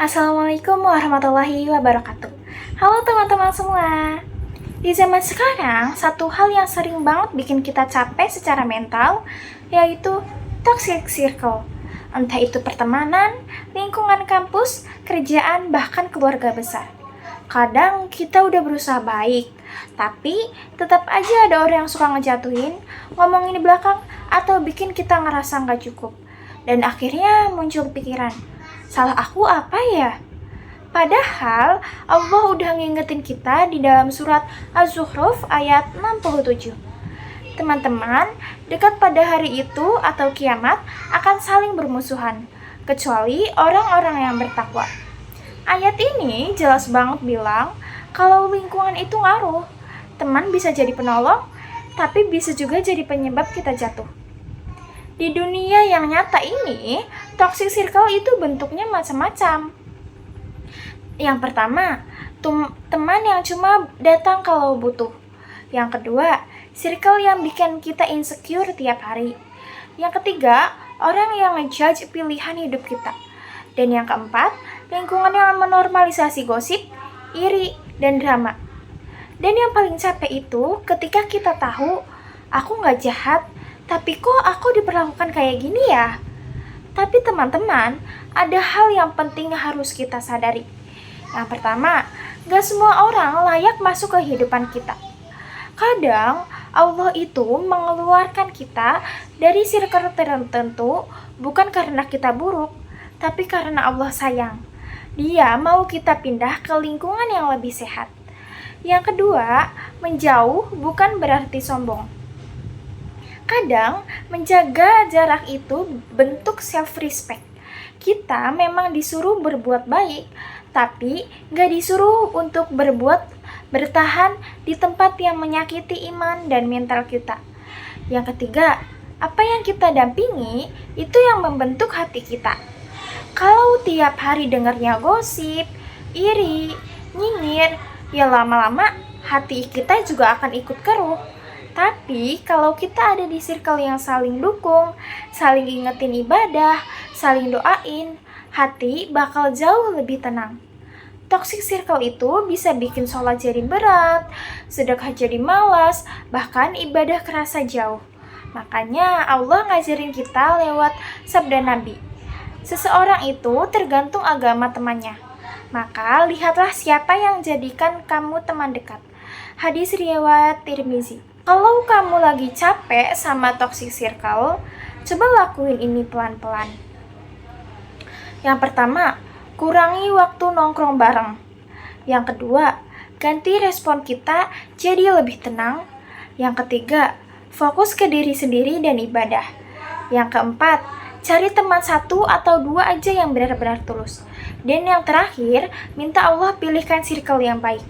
Assalamualaikum warahmatullahi wabarakatuh. Halo teman-teman semua. Di zaman sekarang, satu hal yang sering banget bikin kita capek secara mental, yaitu toxic circle. Entah itu pertemanan, lingkungan kampus, kerjaan, bahkan keluarga besar. Kadang kita udah berusaha baik, tapi tetap aja ada orang yang suka ngejatuhin, ngomongin di belakang, atau bikin kita ngerasa nggak cukup. Dan akhirnya muncul pikiran, salah aku apa ya? Padahal Allah udah ngingetin kita di dalam surat Az-Zukhruf ayat 67. Teman-teman, dekat pada hari itu atau kiamat akan saling bermusuhan, kecuali orang-orang yang bertakwa. Ayat ini jelas banget bilang kalau lingkungan itu ngaruh. Teman bisa jadi penolong, tapi bisa juga jadi penyebab kita jatuh. Di dunia yang nyata ini, toxic circle itu bentuknya macam-macam. Yang pertama, teman yang cuma datang kalau butuh. Yang kedua, circle yang bikin kita insecure tiap hari. Yang ketiga, orang yang ngejudge pilihan hidup kita. Dan yang keempat, lingkungan yang menormalisasi gosip, iri, dan drama. Dan yang paling capek itu ketika kita tahu, aku gak jahat, tapi kok aku diperlakukan kayak gini ya? Tapi teman-teman, ada hal yang penting harus kita sadari. Yang pertama, gak semua orang layak masuk ke kehidupan kita. Kadang, Allah itu mengeluarkan kita dari circle tertentu bukan karena kita buruk, tapi karena Allah sayang. Dia mau kita pindah ke lingkungan yang lebih sehat. Yang kedua, menjauh bukan berarti sombong. Kadang, menjaga jarak itu bentuk self-respect. Kita memang disuruh berbuat baik, tapi gak disuruh untuk bertahan di tempat yang menyakiti iman dan mental kita. Yang ketiga, apa yang kita dampingi, itu yang membentuk hati kita. Kalau tiap hari dengarnya gosip, iri, nyinyir, ya lama-lama hati kita juga akan ikut keruh. Tapi kalau kita ada di circle yang saling dukung, saling ingetin ibadah, saling doain, hati bakal jauh lebih tenang. Toxic circle itu bisa bikin sholat jadi berat, sedekah jadi malas, bahkan ibadah kerasa jauh. Makanya Allah ngajarin kita lewat sabda Nabi. Seseorang itu tergantung agama temannya. Maka lihatlah siapa yang jadikan kamu teman dekat. Hadis riwayat Tirmizi. Kalau kamu lagi capek sama toxic circle, coba lakuin ini pelan-pelan. Yang pertama, kurangi waktu nongkrong bareng. Yang kedua, ganti respon kita jadi lebih tenang. Yang ketiga, fokus ke diri sendiri dan ibadah. Yang keempat, cari teman satu atau dua aja yang benar-benar tulus. Dan yang terakhir, minta Allah pilihkan circle yang baik.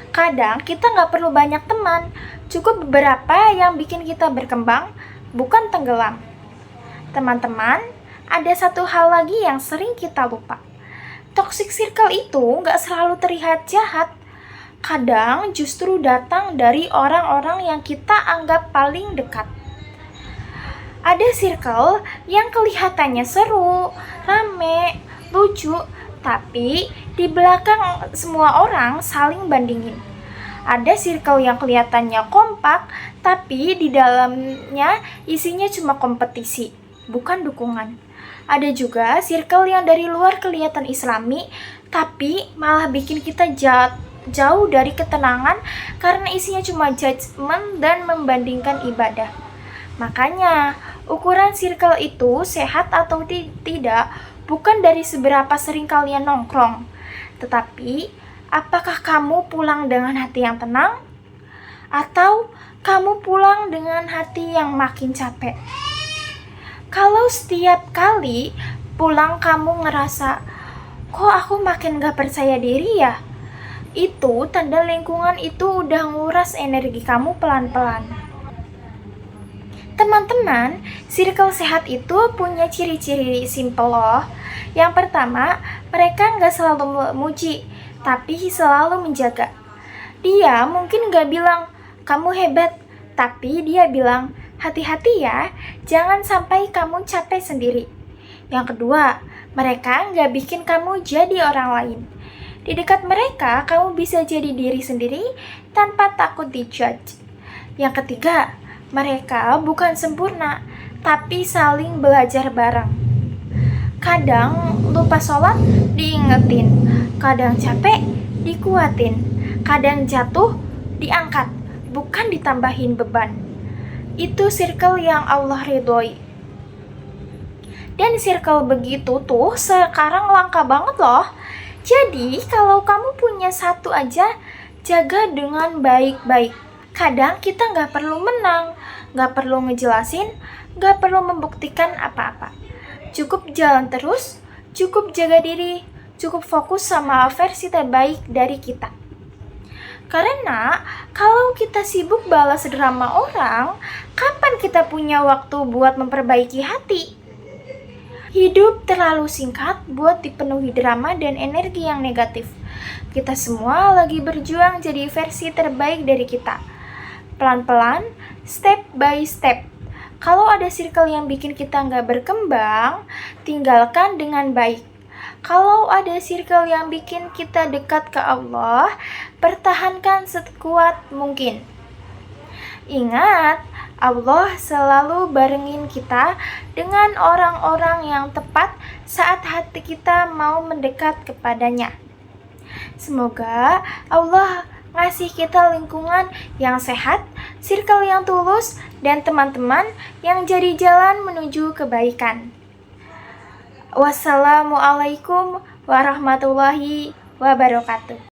Kadang kita gak perlu banyak teman, cukup beberapa yang bikin kita berkembang, bukan tenggelam. Teman-teman, ada satu hal lagi yang sering kita lupa. Toxic circle itu gak selalu terlihat jahat. Kadang justru datang dari orang-orang yang kita anggap paling dekat. Ada circle yang kelihatannya seru, rame, lucu, tapi di belakang semua orang saling bandingin. Ada circle yang kelihatannya kompak, tapi di dalamnya isinya cuma kompetisi, bukan dukungan. Ada juga circle yang dari luar kelihatan islami, tapi malah bikin kita jauh dari ketenangan karena isinya cuma judgement dan membandingkan ibadah. Makanya, ukuran circle itu sehat atau tidak bukan dari seberapa sering kalian nongkrong, tetapi apakah kamu pulang dengan hati yang tenang? Atau kamu pulang dengan hati yang makin capek? Kalau setiap kali pulang kamu ngerasa, kok aku makin gak percaya diri ya? Itu tanda lingkungan itu udah nguras energi kamu pelan-pelan. Teman-teman, circle sehat itu punya ciri-ciri simple loh. Yang pertama, mereka gak selalu memuji, tapi selalu menjaga. Dia mungkin gak bilang, kamu hebat, tapi dia bilang, hati-hati ya, jangan sampai kamu capek sendiri. Yang kedua, Mereka nggak bikin kamu jadi orang lain. Di dekat mereka, kamu bisa jadi diri sendiri tanpa takut dijudge. Yang ketiga, mereka bukan sempurna, tapi saling belajar bareng. Kadang lupa sholat, diingetin. Kadang capek, dikuatin. Kadang jatuh, diangkat, bukan ditambahin beban. Itu circle yang Allah ridhoi. Dan circle begitu tuh sekarang langka banget loh. Jadi kalau kamu punya satu aja, jaga dengan baik-baik. Kadang kita nggak perlu menang, nggak perlu ngejelasin, nggak perlu membuktikan apa-apa. Cukup jalan terus, cukup jaga diri, cukup fokus sama versi terbaik dari kita. Karena kalau kita sibuk balas drama orang, kapan kita punya waktu buat memperbaiki hati? Hidup terlalu singkat buat dipenuhi drama dan energi yang negatif. Kita semua lagi berjuang jadi versi terbaik dari kita. Pelan-pelan, step by step. Kalau ada circle yang bikin kita nggak berkembang, tinggalkan dengan baik. Kalau ada circle yang bikin kita dekat ke Allah, pertahankan sekuat mungkin. Ingat, Allah selalu barengin kita dengan orang-orang yang tepat saat hati kita mau mendekat kepadanya. Semoga Allah ngasih kita lingkungan yang sehat, circle yang tulus, dan teman-teman yang jadi jalan menuju kebaikan. Wassalamualaikum warahmatullahi wabarakatuh.